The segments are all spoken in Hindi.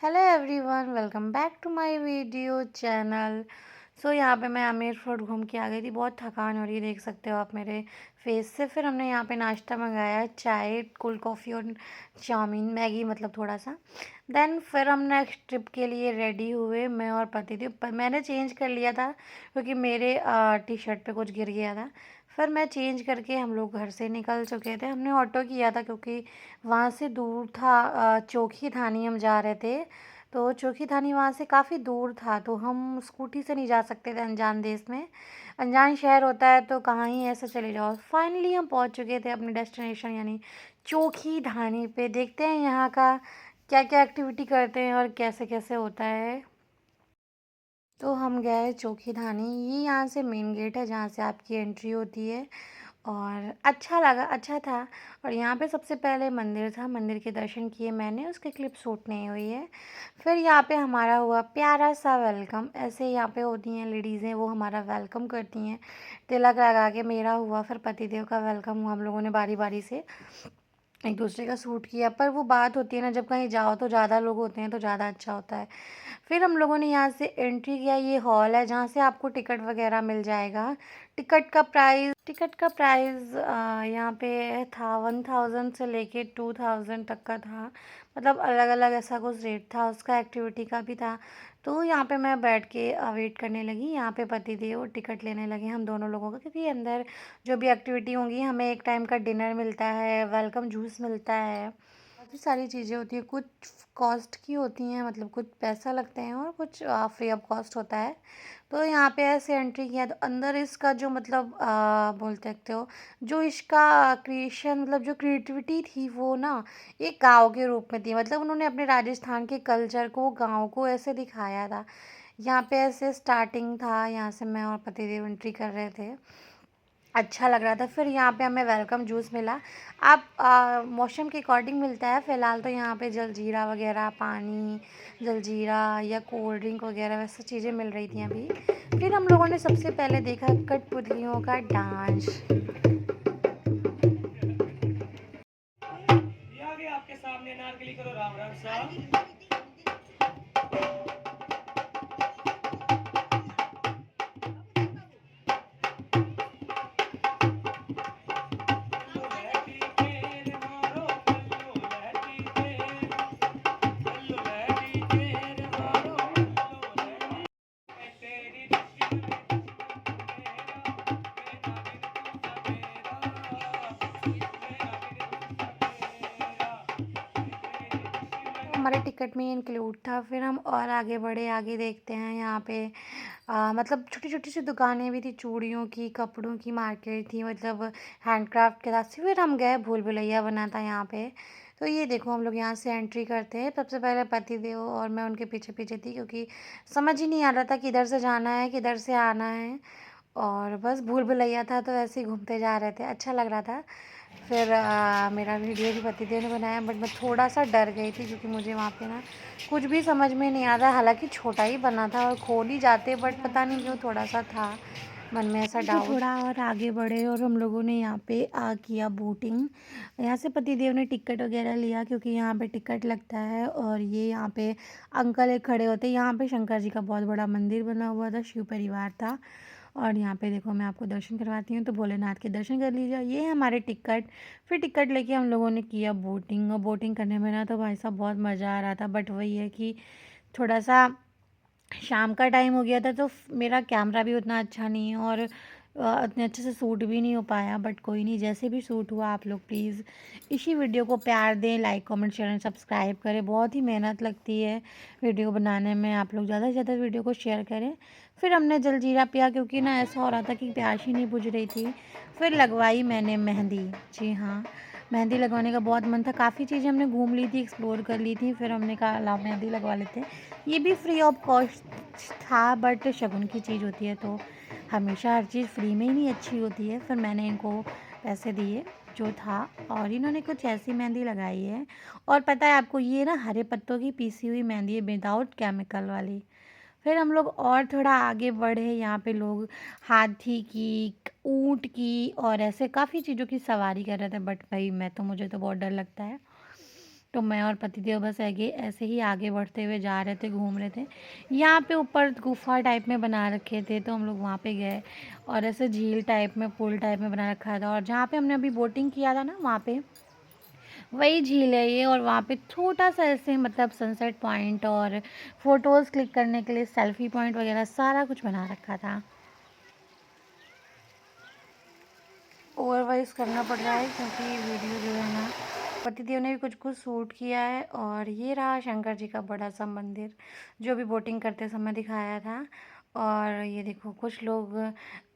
Hello everyone, welcome back to my video channel. यहाँ पे मैं आमेर फोर्ट घूम के आ गई थी। बहुत थकान हो रही है, देख सकते हो आप मेरे फेस से। फिर हमने यहाँ पे नाश्ता मंगाया, चाय, कोल्ड कॉफ़ी और चाउमीन, मैगी मतलब थोड़ा सा। देन फिर हम नेक्स्ट ट्रिप के लिए रेडी हुए, मैं और पति थे। पर मैंने चेंज कर लिया था क्योंकि मेरे टी शर्ट पे कुछ गिर गया था। फिर मैं चेंज करके हम लोग घर से निकल चुके थे। हमने ऑटो किया था क्योंकि वहाँ से दूर था। चोखी धानी हम जा रहे थे, तो चोखी धानी वहाँ से काफ़ी दूर था, तो हम स्कूटी से नहीं जा सकते थे अनजान देश में। अनजान शहर होता है तो कहाँ ही ऐसे चले जाओ। फाइनली हम पहुँच चुके थे अपने डेस्टिनेशन यानी चोखी धानी पे। देखते हैं यहाँ का क्या क्या एक्टिविटी करते हैं और कैसे कैसे होता है। तो हम गए चोखी धानी। ये यहाँ से मेन गेट है जहाँ से आपकी एंट्री होती है। और अच्छा लगा, अच्छा था। और यहाँ पे सबसे पहले मंदिर था, मंदिर के दर्शन किए मैंने, उसकी क्लिप शूट नहीं हुई है। फिर यहाँ पे हमारा हुआ प्यारा सा वेलकम। ऐसे यहाँ पे होती हैं लेडीज़ें, वो हमारा वेलकम करती हैं तिलक लगा के। मेरा हुआ, फिर पतिदेव का वेलकम हुआ। हम लोगों ने बारी बारी से एक दूसरे का सूट किया। पर वो बात होती है ना, जब कहीं जाओ तो ज़्यादा लोग होते हैं तो ज़्यादा अच्छा होता है। फिर हम लोगों ने यहाँ से एंट्री किया। ये हॉल है जहाँ से आपको टिकट वगैरह मिल जाएगा। टिकट का प्राइस यहाँ पे था 1000 से लेके 2000 तक का था। मतलब अलग अलग ऐसा कुछ रेट था उसका। एक्टिविटी का भी था। तो यहाँ पे मैं बैठ के वेट करने लगी। यहाँ पे पति देव टिकट लेने लगे हम दोनों लोगों का, क्योंकि अंदर जो भी एक्टिविटी होंगी हमें एक टाइम का डिनर मिलता है, वेलकम जूस मिलता है, काफ़ी सारी चीज़ें होती हैं। कुछ कॉस्ट की होती हैं, मतलब कुछ पैसा लगते हैं और कुछ फ्री ऑफ कॉस्ट होता है। तो यहाँ पे ऐसे एंट्री किया तो अंदर इसका जो मतलब बोल सकते हो, जो इसका क्रिएशन मतलब जो क्रिएटिविटी थी वो ना एक गांव के रूप में थी। मतलब उन्होंने अपने राजस्थान के कल्चर को, गांव को ऐसे दिखाया था। यहाँ पे ऐसे स्टार्टिंग था, यहाँ से मैं और पतिदेव एंट्री कर रहे थे। अच्छा लग रहा था। फिर यहाँ पे हमें वेलकम जूस मिला। आप मौसम के अकॉर्डिंग मिलता है। फ़िलहाल तो यहाँ पे जलजीरा वगैरह, पानी, जलजीरा या कोल्ड ड्रिंक वगैरह वैसे चीज़ें मिल रही थी अभी। फिर हम लोगों ने सबसे पहले देखा कठपुतलियों का डांस। ये आगे आपके सामने नारकली करो राम राम सा। हमारे टिकट में इंक्लूड था। फिर हम और आगे बढ़े, आगे देखते हैं यहाँ पे मतलब छोटी छोटी सी दुकानें भी थी, चूड़ियों की, कपड़ों की मार्केट थी, मतलब हैंडक्राफ्ट के साथ। फिर हम गए, भूल भुलैया बना था यहाँ पे। तो ये देखो, हम लोग यहाँ से एंट्री करते हैं। सबसे पहले पति देव और मैं उनके पीछे पीछे थी, क्योंकि समझ ही नहीं आ रहा था किधर से जाना है किधर से आना है। और बस भूल भुलैया था तो ऐसे ही घूमते जा रहे थे, अच्छा लग रहा था। फिर मेरा वीडियो भी पतिदेव ने बनाया, बट मैं थोड़ा सा डर गई थी क्योंकि मुझे वहाँ पे ना कुछ भी समझ में नहीं आता। हालांकि छोटा ही बना था और खोल ही जाते, बट पता नहीं क्यों थोड़ा सा था मन में ऐसा डाउट। थोड़ा और आगे बढ़े और हम लोगों ने यहाँ पे किया बोटिंग। यहाँ से पतिदेव ने टिकट वगैरह लिया क्योंकि यहाँ पे टिकट लगता है। और ये यहाँ पे अंकल एक खड़े होते हैं। यहाँ पे शंकर जी का बहुत बड़ा मंदिर बना हुआ था, शिव परिवार था। और यहाँ पे देखो, मैं आपको दर्शन करवाती हूँ, तो भोलेनाथ के दर्शन कर लीजिए। ये है हमारे टिकट। फिर टिकट लेके हम लोगों ने किया बोटिंग। और बोटिंग करने में ना तो भाई साहब बहुत मज़ा आ रहा था, बट वही है कि थोड़ा सा शाम का टाइम हो गया था तो मेरा कैमरा भी उतना अच्छा नहीं है और उतने अच्छे से शूट भी नहीं हो पाया। बट कोई नहीं, जैसे भी शूट हुआ आप लोग प्लीज़ इसी वीडियो को प्यार दें, लाइक कमेंट शेयर सब्सक्राइब करें। बहुत ही मेहनत लगती है वीडियो बनाने में, आप लोग ज़्यादा से ज़्यादा वीडियो को शेयर करें। फिर हमने जलजीरा पिया क्योंकि ना ऐसा हो रहा था कि प्यास ही नहीं बुझ रही थी। फिर लगवाई मैंने मेहंदी। जी हाँ, मेहंदी लगवाने का बहुत मन था। काफ़ी चीज़ें हमने घूम ली थी, एक्सप्लोर कर ली थी। फिर हमने कहा लाओ मेहंदी लगवा लेते हैं। ये भी फ्री ऑफ कॉस्ट था, बट शगुन की चीज़ होती है तो हमेशा हर चीज़ फ्री में ही नहीं अच्छी होती है। फिर मैंने इनको पैसे दिए जो था, और इन्होंने कुछ ऐसी मेहंदी लगाई है। और पता है आपको, ये ना हरे पत्तों की पीसी हुई मेहंदी है, विदाउट केमिकल वाली। फिर हम लोग और थोड़ा आगे बढ़े। यहाँ पे लोग हाथी की, ऊँट की और ऐसे काफ़ी चीज़ों की सवारी कर रहे थे, बट भाई मुझे तो बहुत डर लगता है। तो मैं और पतिदेव बस आगे ऐसे ही आगे बढ़ते हुए जा रहे थे, घूम रहे थे। यहाँ पे ऊपर गुफ़ा टाइप में बना रखे थे, तो हम लोग वहाँ पे गए और ऐसे झील टाइप में, पूल टाइप में बना रखा था, और जहाँ पे हमने अभी बोटिंग किया था ना, वहाँ पे वही झील है ये। और वहाँ पे छोटा-सा ऐसे मतलब सनसेट पॉइंट और फ़ोटोज़ क्लिक करने के लिए सेल्फ़ी पॉइंट वग़ैरह सारा कुछ बना रखा था। ओवरवाइज़ करना पड़ रहा है क्योंकि वीडियो जो है ना, पतिदेव ने भी कुछ-कुछ शूट किया है। और ये रहा शंकर जी का बड़ा-सा मंदिर, जो अभी बोटिंग करते समय दिखाया था। और ये देखो कुछ लोग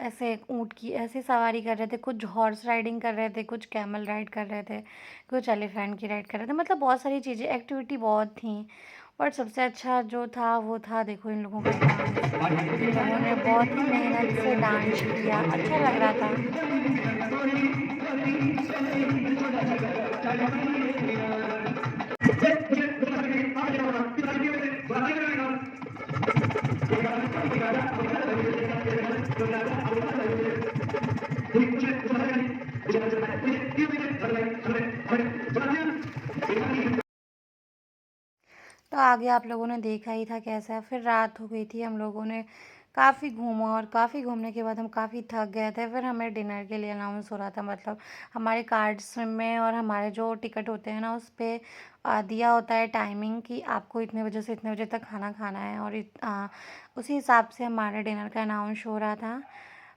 ऐसे ऊँट की ऐसे सवारी कर रहे थे, कुछ हॉर्स राइडिंग कर रहे थे, कुछ कैमल राइड कर रहे थे, कुछ एलिफेंट की राइड कर रहे थे। मतलब बहुत सारी चीज़ें, एक्टिविटी बहुत थी। और सबसे अच्छा जो था वो था, देखो इन लोगों का डांस। इन लोगों ने बहुत ही मेहनत से डांस किया, अच्छा लग रहा था। तो आगे आप लोगों ने देखा ही था कैसा है। फिर रात हो गई थी, हम लोगों ने काफ़ी घूमा और काफ़ी घूमने के बाद हम काफ़ी थक गए थे। फिर हमें डिनर के लिए अनाउंस हो रहा था, मतलब हमारे कार्ड्स में और हमारे जो टिकट होते हैं ना, उस पे दिया होता है टाइमिंग कि आपको इतने बजे से इतने बजे तक खाना खाना है। और उसी हिसाब से हमारे डिनर का अनाउंस हो रहा था।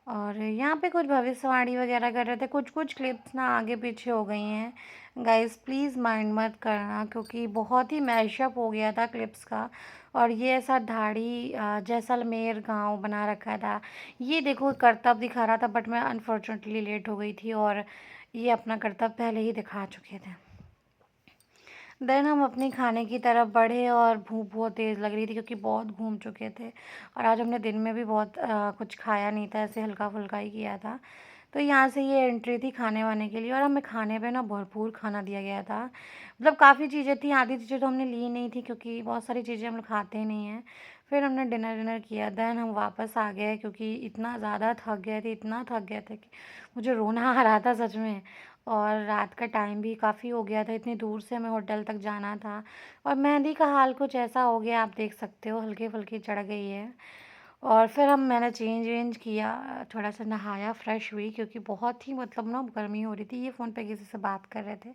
और यहाँ पे कुछ भविष्यवाणी वगैरह कर रहे थे, कुछ कुछ क्लिप्स ना आगे पीछे हो गई हैं। गाइस प्लीज़ माइंड मत करना, क्योंकि बहुत ही मैशअप हो गया था क्लिप्स का। और ये ऐसा धाड़ी जैसलमेर गांव बना रखा था। ये देखो करतब दिखा रहा था, बट मैं अनफॉर्चुनेटली लेट हो गई थी और ये अपना करतब पहले ही दिखा चुके थे। देन हम अपनी खाने की तरफ बढ़े और भूख बहुत तेज़ लग रही थी क्योंकि बहुत घूम चुके थे। और आज हमने दिन में भी बहुत कुछ खाया नहीं था, ऐसे हल्का-फुल्का ही किया था। तो यहाँ से ये एंट्री थी खाने वाने के लिए, और हमें खाने पे ना भरपूर खाना दिया गया था। मतलब काफ़ी चीज़ें थी, आधी चीज़ें तो हमने ली नहीं थी क्योंकि बहुत सारी चीज़ें हम लोग खाते ही नहीं हैं। फिर हमने डिनर विनर किया, देन हम वापस आ गए क्योंकि इतना ज़्यादा थक गए थे, इतना थक गए थे कि मुझे रोना आ रहा था सच में। और रात का टाइम भी काफ़ी हो गया था, इतनी दूर से हमें होटल तक जाना था। और मेहंदी का हाल कुछ ऐसा हो गया, आप देख सकते हो, हल्की-फुल्की चढ़ गई है। और फिर मैंने चेंज वेंज किया, थोड़ा-सा नहाया, फ्रेश हुई क्योंकि बहुत ही मतलब ना गर्मी हो रही थी। ये फ़ोन पे किसी से बात कर रहे थे।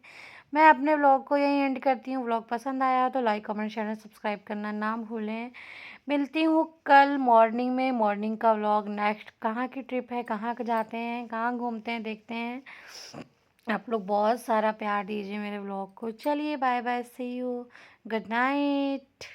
मैं अपने व्लॉग को यहीं एंड करती हूँ। व्लॉग पसंद आया हो तो like, comment, share and subscribe करना ना भूलें। मिलती हूँ कल मॉर्निंग में, मॉर्निंग का व्लॉग नेक्स्ट। कहाँ की ट्रिप है, कहाँ क जाते हैं, कहाँ घूमते हैं, देखते हैं। आप लोग बहुत सारा प्यार दीजिए मेरे व्लॉग को। चलिए bye bye, see you, good night.